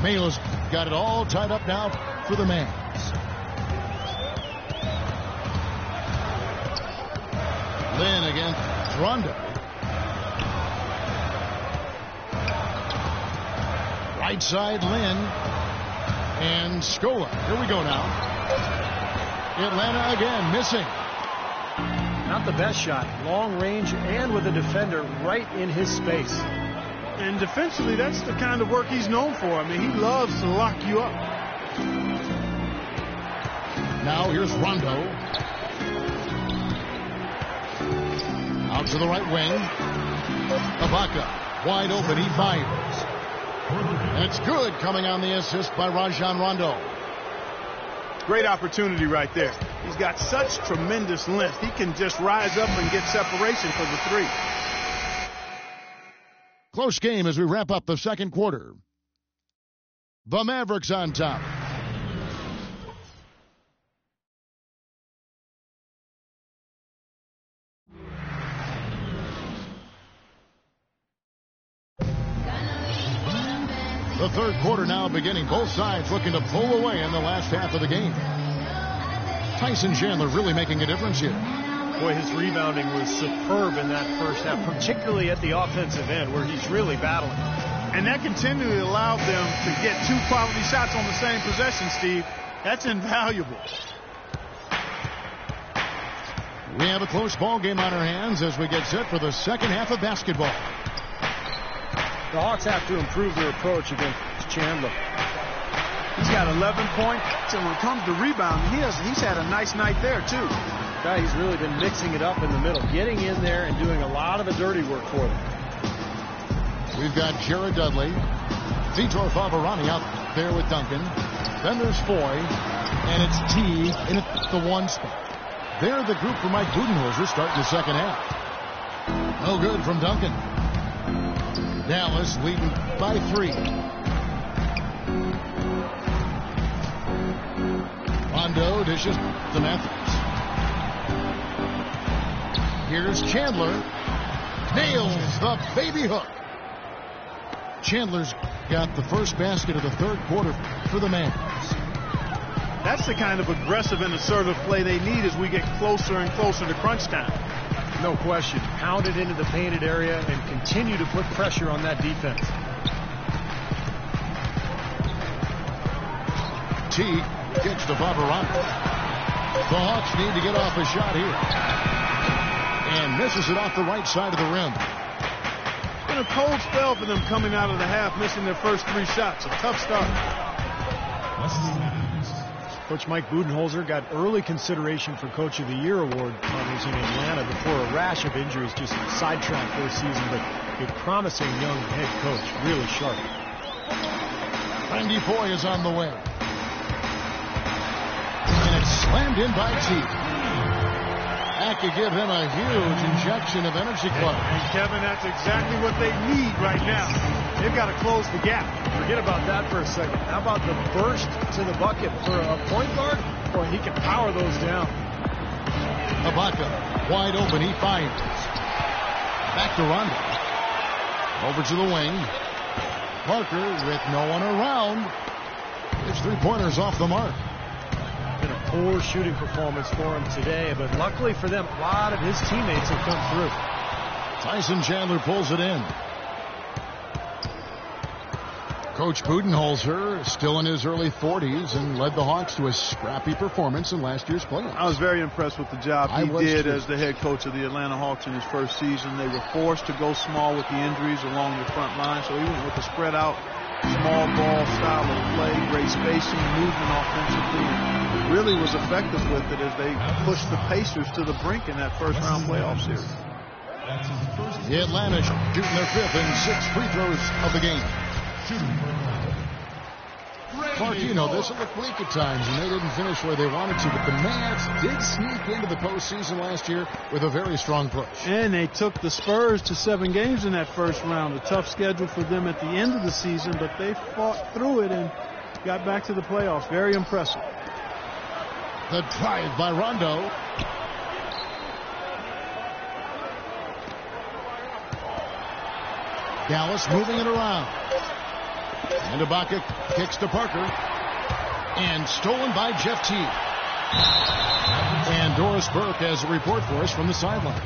Mayo's got it all tied up now for the Mavs. Lynn against Rondo. Right side, Lynn. And Scola. Here we go now. Atlanta again missing. Not the best shot. Long range and with a defender right in his space. And defensively, that's the kind of work he's known for. I mean, he loves to lock you up. Now here's Rondo. Out to the right wing. Ibaka wide open. He fires. And it's good, coming on the assist by Rajon Rondo. Great opportunity right there. He's got such tremendous length. He can just rise up and get separation for the three. Close game as we wrap up the second quarter. The Mavericks on top. The third quarter now beginning. Both sides looking to pull away in the last half of the game. Tyson Chandler really making a difference here. Boy, his rebounding was superb in that first half, particularly at the offensive end where he's really battling. And that continually allowed them to get two quality shots on the same possession, Steve. That's invaluable. We have a close ball game on our hands as we get set for the second half of basketball. The Hawks have to improve their approach against Chandler. He's got 11 points, and when it comes to rebounding, he's had a nice night there, too. Guy, he's really been mixing it up in the middle, getting in there and doing a lot of the dirty work for them. We've got Jared Dudley, Vitor Favarani out there with Duncan. Then there's Foy, and it's T in at the one spot. They're the group for Mike Budenholzer starting the second half. No good from Duncan. Dallas leading by 3. Rondo dishes to Matthews. Here's Chandler. Nails the baby hook. Chandler's got the first basket of the third quarter for the Mavs. That's the kind of aggressive and assertive play they need as we get closer and closer to crunch time. No question. Pound it into the painted area and continue to put pressure on that defense. T gets to Favarani. The Hawks need to get off a shot here. And misses it off the right side of the rim. It's been a cold spell for them coming out of the half, missing their first 3 shots. A tough start. Coach Mike Budenholzer got early consideration for Coach of the Year award honors in Atlanta before a rash of injuries just sidetracked their season, but a promising young head coach, really sharp. Randy Foy is on the way. And it's slammed in by T. That could give him a huge injection of energy club. And Kevin, that's exactly what they need right now. They've got to close the gap. Forget about that for a second. How about the burst to the bucket for a point guard? Boy, he can power those down. Ibaka wide open. He fires. Back to Rondo. Over to the wing. Parker with no one around. His 3-pointers off the mark. Been a poor shooting performance for him today, but luckily for them, a lot of his teammates have come through. Tyson Chandler pulls it in. Coach Budenholzer still in his early 40s and led the Hawks to a scrappy performance in last year's playoffs. I was very impressed with the job he did as the head coach of the Atlanta Hawks in his first season. They were forced to go small with the injuries along the front line, so he went with a spread out, small ball style of play, great spacing, movement offensively, and really was effective with it as they pushed the Pacers to the brink in that first round playoff series. The Atlanta shooting their 5th and 6th free throws of the game. Clark, you know, this will look bleak at times, and they didn't finish where they wanted to, but the Mavs did sneak into the postseason last year with a very strong push. And they took the Spurs to 7 games in that first round. A tough schedule for them at the end of the season, but they fought through it and got back to the playoffs. Very impressive. The drive by Rondo. Dallas moving it around. And Ibaka kicks to Parker. And stolen by Jeff Teague. And Doris Burke has a report for us from the sideline.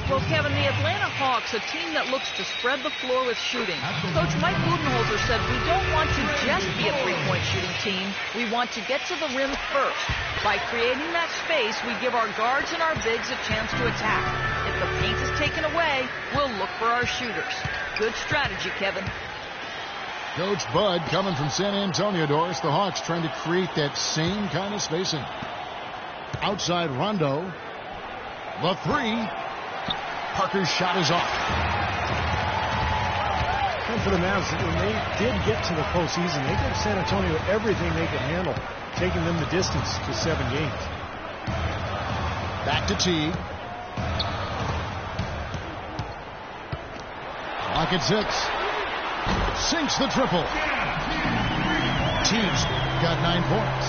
Well, Kevin, the Atlanta Hawks, a team that looks to spread the floor with shooting. Coach Mike Budenholzer said, we don't want to just be a three-point shooting team. We want to get to the rim first. By creating that space, we give our guards and our bigs a chance to attack. If the paint is taken away, we'll look for our shooters. Good strategy, Kevin. Coach Bud coming from San Antonio, Doris. The Hawks trying to create that same kind of spacing. Outside Rondo. The three. Parker's shot is off. And for the Mavs, when they did get to the postseason, they gave San Antonio everything they could handle, taking them the distance to 7 games. Back to Teague. Clock at 6. Sinks the triple. Teague's got 9 points.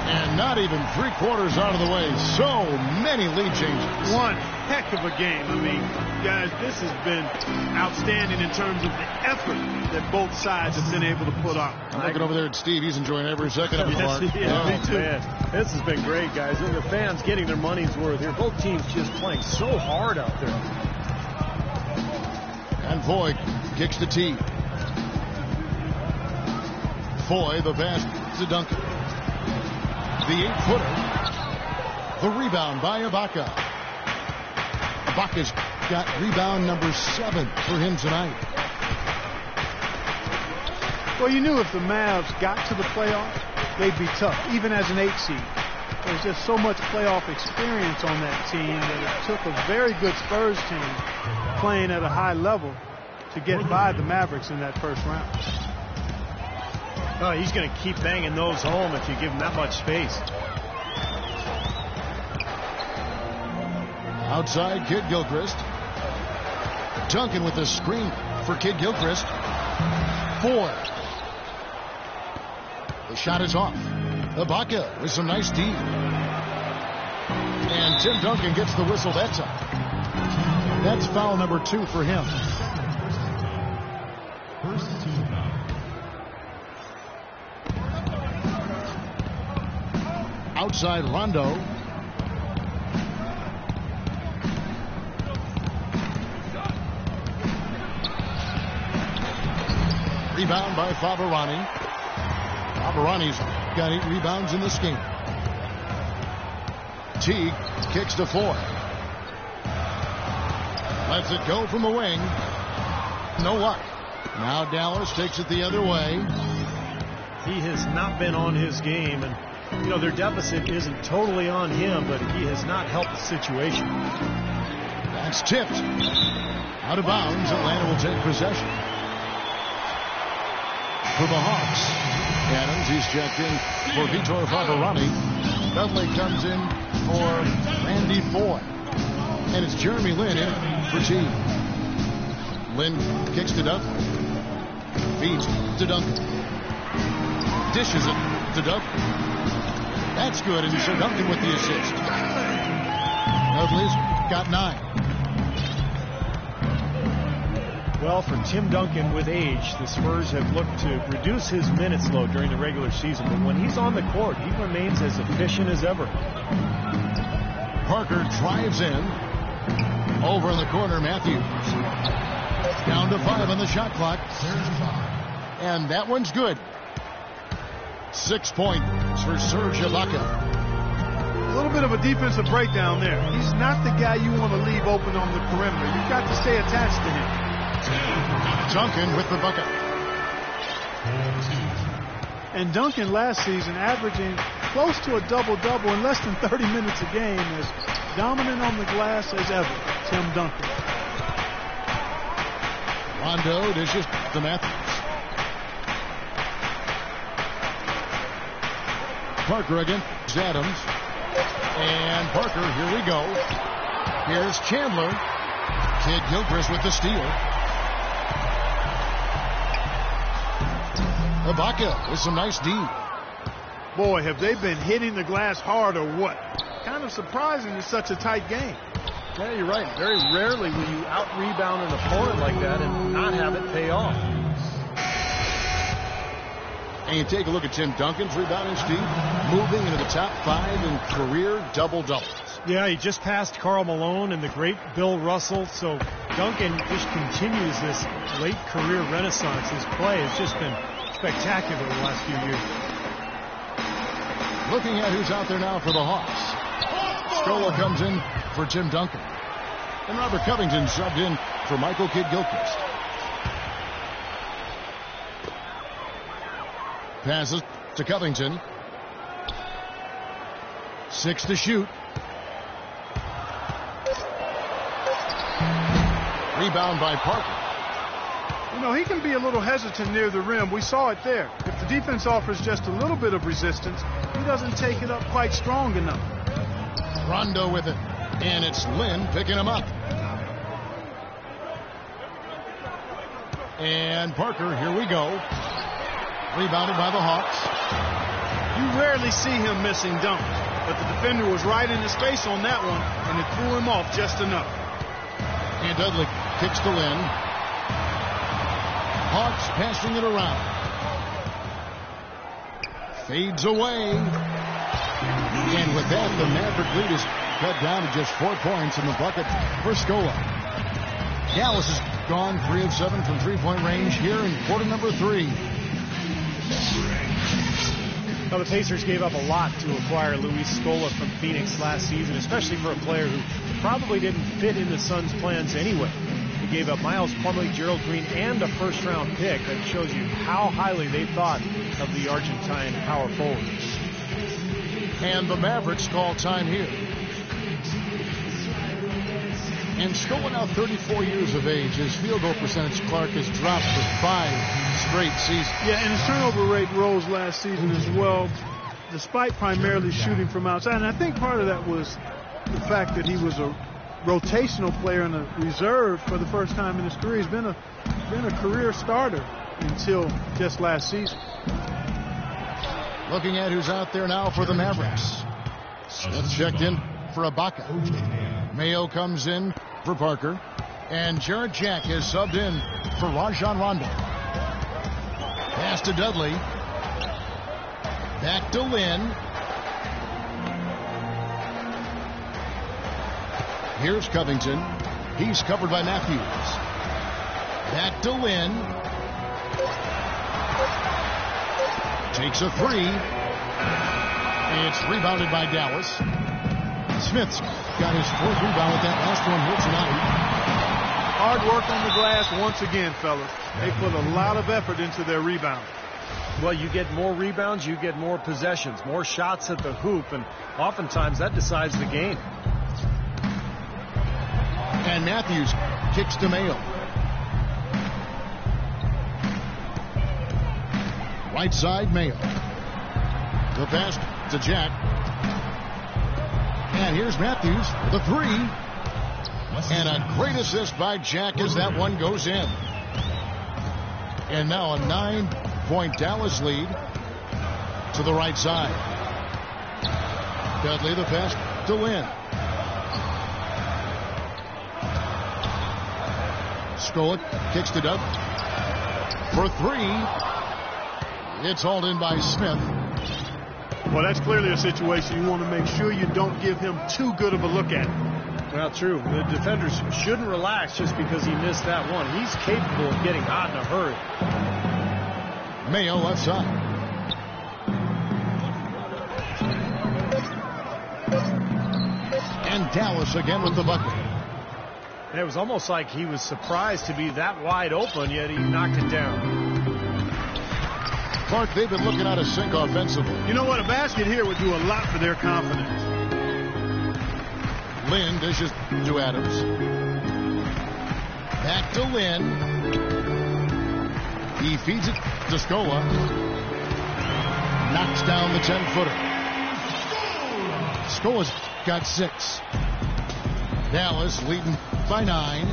And not even 3/4 out of the way. So many lead changes. One heck of a game. I mean, guys, this has been outstanding in terms of the effort that both sides have been able to put up. I'm looking over there at Steve. He's enjoying every second of it, Mark. Yes, me too. Man, this has been great, guys. And the fans getting their money's worth here. Both teams just playing so hard out there. And Foy kicks the tee. Foy, the pass to Duncan. The 8-footer. The rebound by Ibaka. Ibaka's got rebound number 7 for him tonight. Well, you knew if the Mavs got to the playoffs, they'd be tough, even as an 8 seed. There's just so much playoff experience on that team that it took a very good Spurs team playing at a high level to get by the Mavericks in that first round. Oh, he's going to keep banging those home if you give him that much space. Outside, Kid Gilchrist. Duncan with the screen for Kid Gilchrist. 4. The shot is off. Ibaka with some nice D. And Tim Duncan gets the whistle that time. That's foul number 2 for him. Outside Rondo. Rebound by Favarani. Favarani's got 8 rebounds in this game. Teague kicks to Foy. Lets it go from the wing. No luck. Now Dallas takes it the other way. He has not been on his game, and you know, their deficit isn't totally on him, but he has not helped the situation. That's tipped. Out of bounds. Atlanta will take possession. For the Hawks, Adams, he's checked in for Vitor Favarani. Dudley comes in for Randy Foy. And it's Jeremy Lin in for T. Lin kicks to Dudley. Feeds to Duncan. Dishes it to Duncan. That's good, and so Duncan with the assist. Dudley's got 9. Well, for Tim Duncan with age, the Spurs have looked to reduce his minutes load during the regular season, but when he's on the court, he remains as efficient as ever. Parker drives in. Over in the corner, Matthews. Down to 5 on the shot clock. And that one's good. 6 points for Serge Ibaka. A little bit of a defensive breakdown there. He's not the guy you want to leave open on the perimeter. You've got to stay attached to him. Duncan with the bucket. And Duncan last season averaging close to a double-double in less than 30 minutes a game, as dominant on the glass as ever. Tim Duncan. Rondo dishes to Matthews. Parker against Adams. And Parker, here we go. Here's Chandler. Kid Gilchrist with the steal. Ibaka with some nice D. Boy, have they been hitting the glass hard or what? Kind of surprising in such a tight game. Yeah, you're right. Very rarely will you out-rebound an opponent like that and not have it pay off. And you take a look at Tim Duncan's rebounding, Steve, moving into the top 5 in career double-doubles. Yeah, he just passed Karl Malone and the great Bill Russell. So Duncan just continues this late career renaissance. His play has just been spectacular the last few years. Looking at who's out there now for the Hawks. Scola comes in for Tim Duncan. And Robert Covington subbed in for Michael Kidd-Gilchrist. Passes to Covington. 6 to shoot. Rebound by Parker. You know, he can be a little hesitant near the rim. We saw it there. If the defense offers just a little bit of resistance, he doesn't take it up quite strong enough. Rondo with it. And it's Lynn picking him up. And Parker, here we go. Rebounded by the Hawks. You rarely see him missing dunks, but the defender was right in his face on that one, and it threw him off just enough. And Dudley kicks to Lynn. Hawks passing it around. Fades away. And with that, the Maverick lead is cut down to just 4 points in the bucket for Scola. Dallas has gone 3 of 7 from three-point range here in quarter number 3. Now, the Pacers gave up a lot to acquire Luis Scola from Phoenix last season, especially for a player who probably didn't fit in the Suns' plans anyway. He gave up Miles Plumlee, Gerald Green, and a first-round pick. That shows you how highly they thought of the Argentine power forward. And the Mavericks call time here. And Scola now 34 years of age. His field goal percentage, Clark, has dropped for 5 straight seasons. Yeah, and his turnover rate rose last season as well, despite primarily shooting from outside. And I think part of that was the fact that he was a rotational player and a reserve for the first time in his career. He's been a career starter until just last season. Looking at who's out there now for the Mavericks. Smith checked in for Ibaka. Mayo comes in for Parker. And Jarrett Jack is subbed in for Rajon Rondo. Pass to Dudley. Back to Lynn. Here's Covington. He's covered by Matthews. Back to Lynn. Takes a 3. It's rebounded by Dallas. Smith's got his 4th rebound with that last one here tonight. Hard work on the glass once again, fellas. They put a lot of effort into their rebound. Well, you get more rebounds, you get more possessions, more shots at the hoop, and oftentimes that decides the game. And Matthews kicks to Mayo. Right side, Mayo. The pass to Jack. And here's Matthews with a 3. And a great assist by Jack as that one goes in. And now a 9-point Dallas lead to the right side. Dudley the pass to Lynn. Scola kicks to Dudley for 3. It's hauled in by Smith. Well, that's clearly a situation you want to make sure you don't give him too good of a look at it. Well, true. The defenders shouldn't relax just because he missed that one. He's capable of getting hot in a hurry. Mayo left side. And Dallas again with the bucket. And it was almost like he was surprised to be that wide open, yet he knocked it down. Clark, they've been looking out of sync offensively. You know what? A basket here would do a lot for their confidence. Lynn dishes to Adams. Back to Lynn. He feeds it to Scola. Knocks down the 10-footer. Scola's got 6. Dallas leading by 9.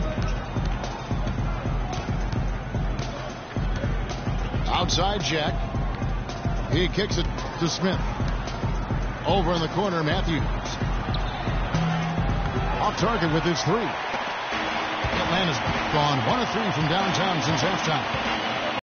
Outside Jack. He kicks it to Smith. Over in the corner, Matthews. Off target with his 3. Atlanta's gone 1 of 3 from downtown since halftime.